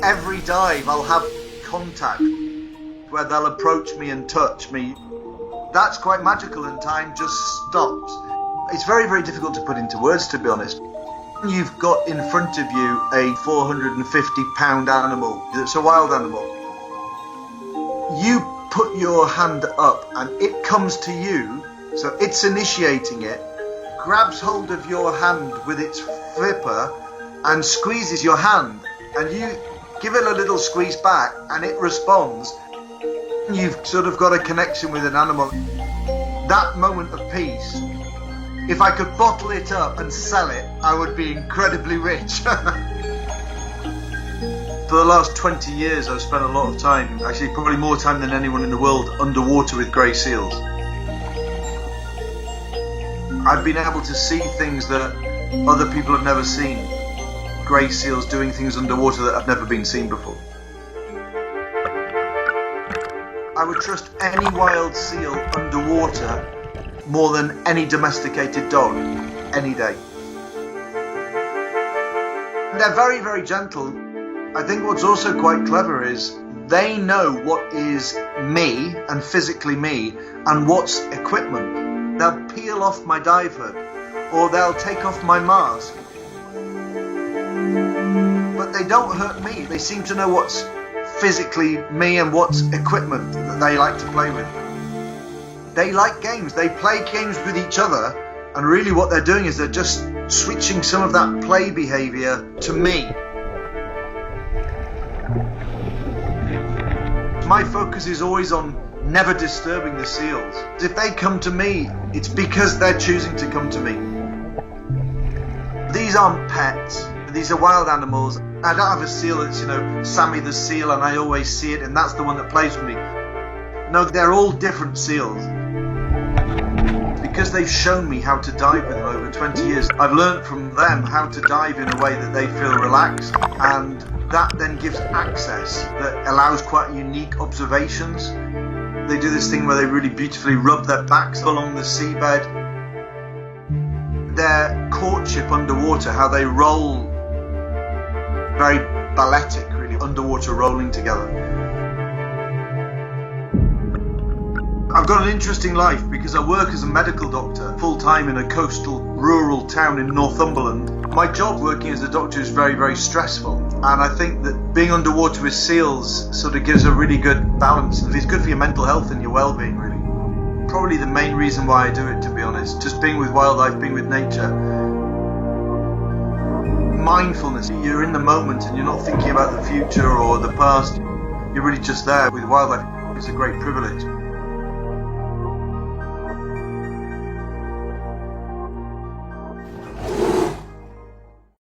Every dive I'll have contact where they'll approach me and touch me. That's quite magical, and time just stops. It's very, very difficult to put into words, to be honest. You've got in front of you a 450-pound animal that's a wild animal. You put your hand up and it comes to you, so it's initiating it, grabs hold of your hand with its flipper and squeezes your hand, and you give it a little squeeze back and it responds. You've sort of got a connection with an animal. That moment of peace, if I could bottle it up and sell it, I would be incredibly rich. For the last 20 years, I've spent a lot of time, actually probably more time than anyone in the world, underwater with grey seals. I've been able to see things that other people have never seen. Grey seals doing things underwater that have never been seen before. I would trust any wild seal underwater more than any domesticated dog, any day. They're very, very gentle. I think what's also quite clever is they know what is me and physically me and what's equipment. They'll peel off my dive hood or they'll take off my mask. But they don't hurt me. They seem to know what's physically me and what's equipment that they like to play with. They like games. They play games with each other, and really what they're doing is they're just switching some of that play behaviour to me. My focus is always on never disturbing the seals. If they come to me, it's because they're choosing to come to me. These aren't pets. These are wild animals. I don't have a seal that's, Sammy the seal, and I always see it, and that's the one that plays with me. No, they're all different seals. Because they've shown me how to dive with them over 20 years, I've learned from them how to dive in a way that they feel relaxed, and that then gives access that allows quite unique observations. They do this thing where they really beautifully rub their backs along the seabed. Their courtship underwater, how they roll, very balletic really, underwater rolling together. I've got an interesting life because I work as a medical doctor full-time in a coastal rural town in Northumberland. My job working as a doctor is very, very stressful, and I think that being underwater with seals sort of gives a really good balance, and it's good for your mental health and your well-being really. Probably the main reason why I do it, to be honest, just being with wildlife, being with nature. Mindfulness, you're in the moment and you're not thinking about the future or the past, you're really just there with wildlife. It's a great privilege.